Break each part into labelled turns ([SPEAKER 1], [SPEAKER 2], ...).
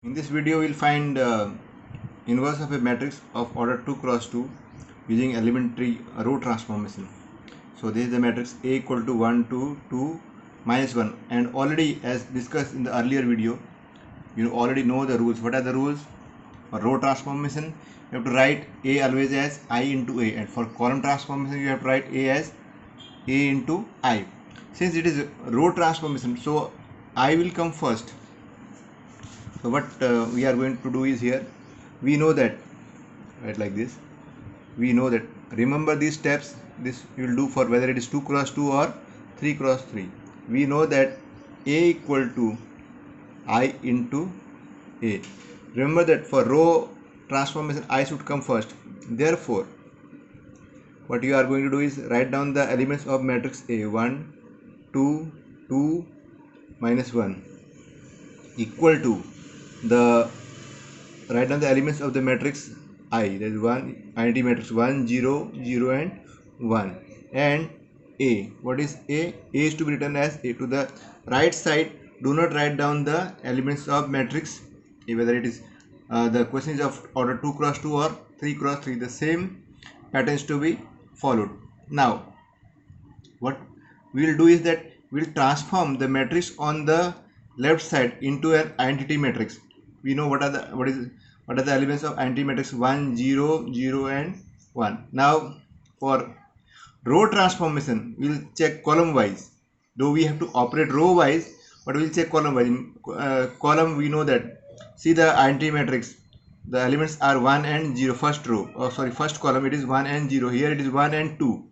[SPEAKER 1] In this video, we'll find inverse of a matrix of order 2 cross 2 using elementary row transformation. So this is the matrix A equal to 1, 2, 2, minus 1, and already as discussed in the earlier video, you already know the rules. What are the rules? For row transformation, you have to write A always as I into A, and for column transformation, you have to write A as A into I. Since it is row transformation, so I will come first. So what we are going to do is, here we know that, right, like this, we know that, remember these steps, this you will do for whether it is 2 cross 2 or 3 cross 3. We know that A equal to I into A. Remember that for row transformation I should come first. Therefore what you are going to do is write down the elements of matrix A. 1, 2, 2, minus 1 equal to the, write down the elements of the matrix I, that is one identity matrix 1, 0, 0 and 1, and A. What is A? A is to be written as A. To the right side, do not write down the elements of matrix A, whether it is the question is of order 2 cross 2 or 3 cross 3. The same pattern is to be followed. Now what we will do is that we will transform the matrix on the left side into an identity matrix. We know what are the elements of identity matrix 1, 0, 0 and 1. Now for row transformation, we will check column wise. Though we have to operate row wise, but we will check column wise. In column, we know that, see the identity matrix, the elements are 1 and 0. First row, first column, it is 1 and 0. Here it is 1 and 2.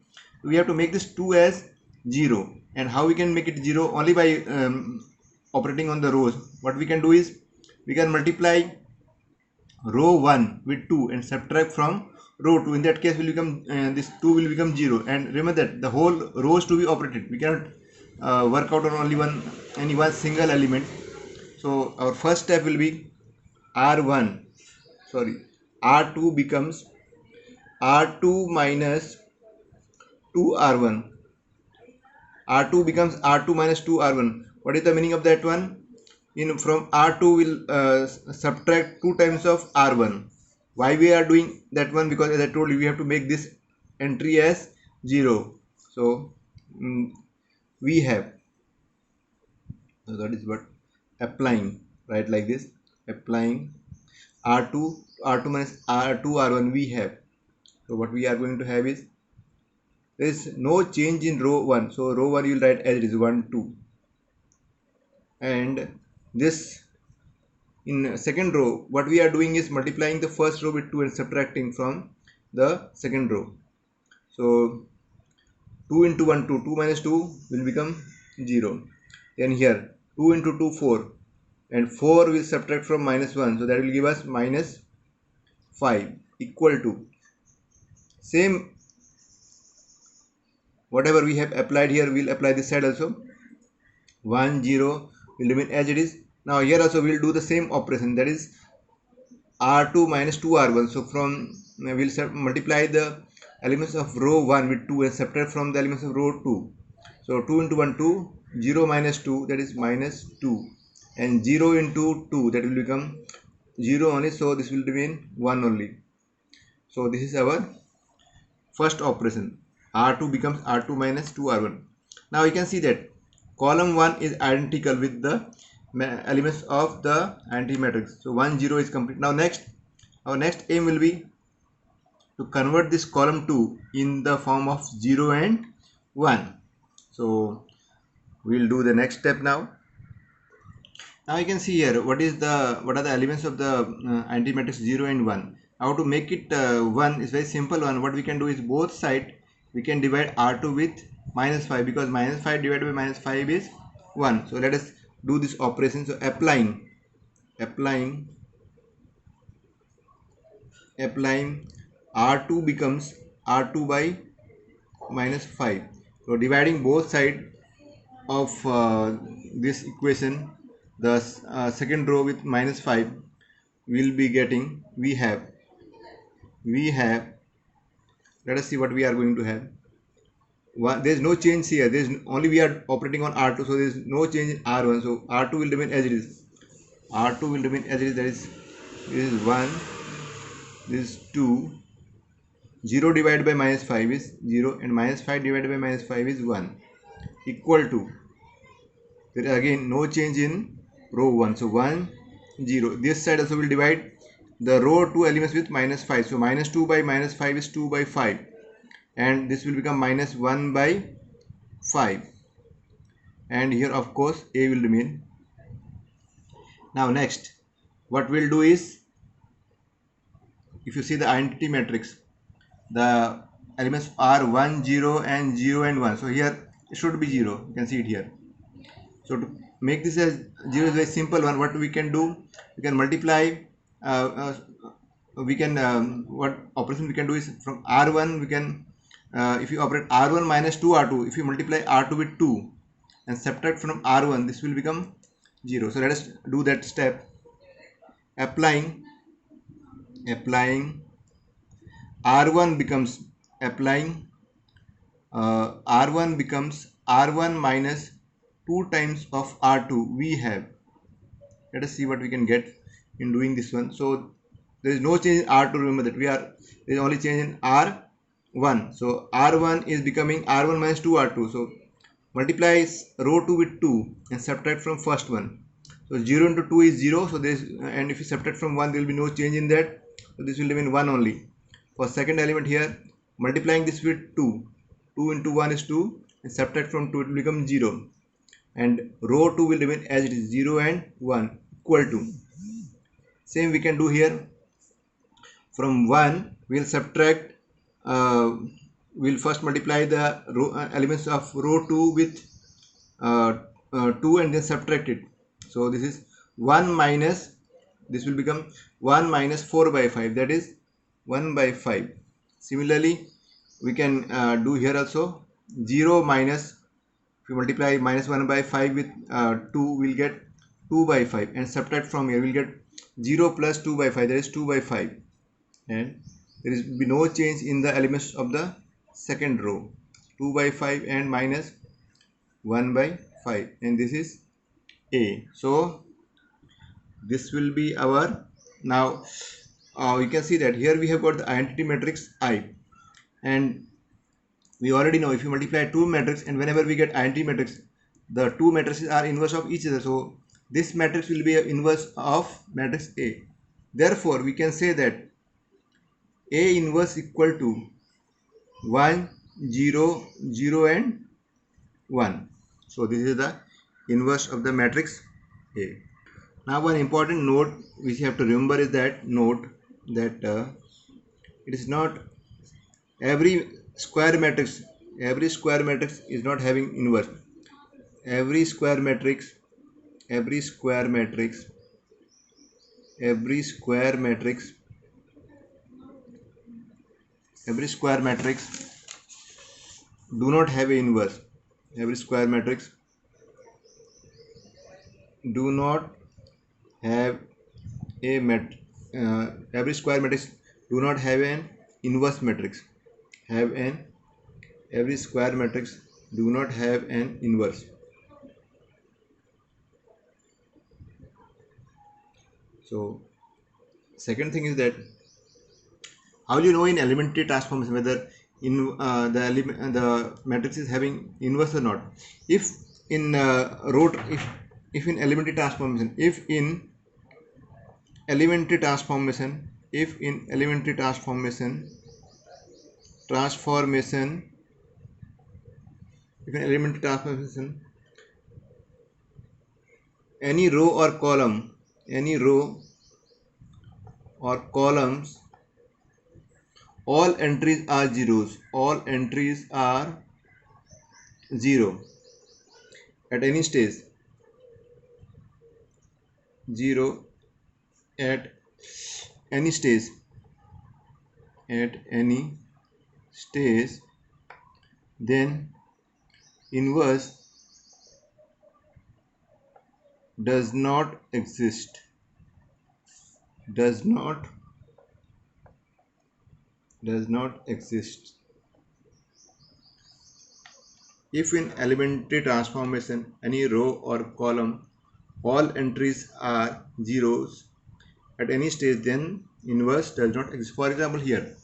[SPEAKER 1] We have to make this 2 as 0. And how we can make it 0? Only by operating on the rows. What we can do is, we can multiply row 1 with 2 and subtract from row 2. In that case will become this 2 will become 0. And remember that the whole rows to be operated, we cannot work out on only any one single element. So our first step will be R2 becomes R2 minus 2R1. R2 becomes R2 minus 2R1. What is the meaning of that one? From R2 will subtract 2 times of R1. Why we are doing that one? Because as I told you, we have to make this entry as 0. So we have, so that is what, applying, right, like this, applying R2 minus R1 we have. So what we are going to have is, there is no change in row 1. So row 1 you will write as it is 1, 2. And this, in second row, what we are doing is multiplying the first row with 2 and subtracting from the second row. So 2 into 1, 2. 2 minus 2 will become 0. Then here 2 into 2, 4. And 4 will subtract from minus 1. So that will give us minus 5 equal to, same whatever we have applied here, we will apply this side also. 1, 0 will remain as it is. Now here also we will do the same operation, that is R2 minus 2R1. So from, we will multiply the elements of row 1 with 2 and subtract from the elements of row 2. So 2 into 1, 2, 0 minus 2, that is minus 2, and 0 into 2, that will become 0 only, so this will remain 1 only. So this is our first operation. R2 becomes R2 minus 2R1. Now you can see that column 1 is identical with the elements of the identity matrix. So 1, 0 is complete. Now next, our next aim will be to convert this column 2 in the form of 0 and 1. So we will do the next step now. Now you can see here what are the elements of the identity matrix 0 and 1. How to make it 1 is very simple one. What we can do is, both side we can divide R2 with minus 5, because minus 5 divided by minus 5 is 1. So let us do this operation. So applying R2 becomes R2 by minus 5. So dividing both sides of this equation, the second row with minus 5, will be getting, we have, let us see what we are going to have. There is no change here. There is only, we are operating on R2, so there is no change in R1. So R2 will remain as it is. R2 will remain as it is, that is this is 1, this is 2, 0 divided by minus 5 is 0 and minus 5 divided by minus 5 is 1 equal to, there is again no change in row 1, so 1 0. This side also will divide the row 2 elements with minus 5, so minus 2 by minus 5 is 2 by 5 and this will become minus 1 by 5 and here of course A will remain. Now next what we'll do is, if you see the identity matrix, the elements are 1 0 and 0 and 1, so here it should be 0, you can see it here. So to make this as 0 is very simple one. What we can do, we can multiply, we can what operation we can do is, from R1 we can, if you operate R1 minus 2 R2, if you multiply R2 with 2 and subtract from R1, this will become 0. So let us do that step. Applying R1 becomes, applying R1 becomes R1 minus 2 times of R2 we have. Let us see what we can get in doing this one. So there is no change in R2, remember that there is only change in R1. So R1 is becoming R1 minus 2 R2. So multiply row 2 with 2 and subtract from first one. So 0 into 2 is 0. So this, and if you subtract from 1, there will be no change in that. So this will remain 1 only. For second element here, multiplying this with 2. 2 into 1 is 2 and subtract from 2, it will become 0. And row 2 will remain as it is, 0 and 1 equal to. Same we can do here. From 1 we will subtract, we will first multiply the elements of row 2 with 2 and then subtract it. So this is 1 minus, this will become 1 minus 4 by 5, that is 1 by 5. Similarly we can do here also. 0 minus, if you multiply minus 1 by 5 with 2, we will get 2 by 5 and subtract from here, we will get 0 plus 2 by 5, that is 2 by 5, and there will be no change in the elements of the second row, 2 by 5 and minus 1 by 5, and this is A. So this will be our, now you can see that here we have got the identity matrix I, and we already know if you multiply two matrices and whenever we get identity matrix, the two matrices are inverse of each other, so this matrix will be an inverse of matrix A. Therefore we can say that A inverse equal to 1 0 0 and 1. So this is the inverse of the matrix A. Now one important note which you have to remember is that, note that it is not every square matrix is not having inverse. Every square matrix do not have a inverse. Every square matrix do not have a every square matrix do not have an inverse matrix. Every square matrix do not have an inverse. So second thing is that, how do you know in elementary transformation whether in the matrix is having inverse or not? If in if in elementary transformation, if in elementary transformation any row or columns, all entries are zero at any stage, 0 at any stage, then inverse does not exist. If in elementary transformation any row or column all entries are zeros at any stage, then inverse does not exist. For example, here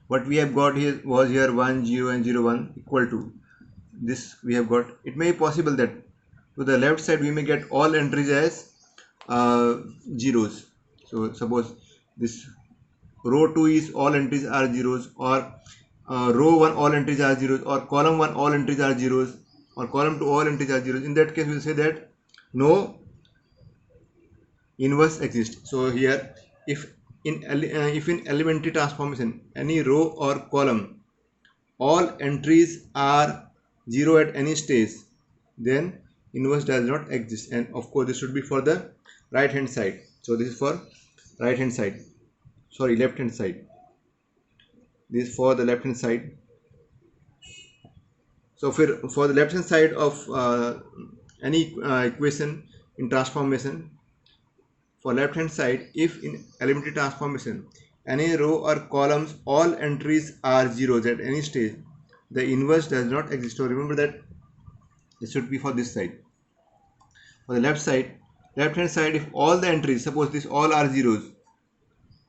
[SPEAKER 1] what we have got here was here 1 0 and 0 1 equal to this we have got. It may be possible that to the left side we may get all entries as zeros. So suppose this row 2 is all entries are zeros, or row 1 all entries are zeros, or column 1 all entries are zeros, or column 2 all entries are zeros. In that case we will say that no inverse exists. So here if in elementary transformation any row or column all entries are 0 at any stage, then inverse does not exist. And of course this should be for the right hand side. So this is for right hand side, sorry, left hand side. This is for the left hand side. So for the left hand side of any equation in transformation, for left hand side, if in elementary transformation any row or columns all entries are zeros at any stage, the inverse does not exist. So remember that it should be for this side. For the left hand side, if all the entries, suppose this all are zeros,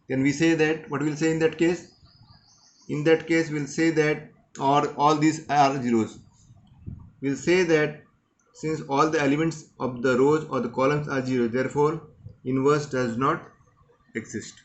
[SPEAKER 1] then we say that, what we'll say in that case? In that case we'll say that, or all these are zeros, we'll say that since all the elements of the rows or the columns are zero, therefore inverse does not exist.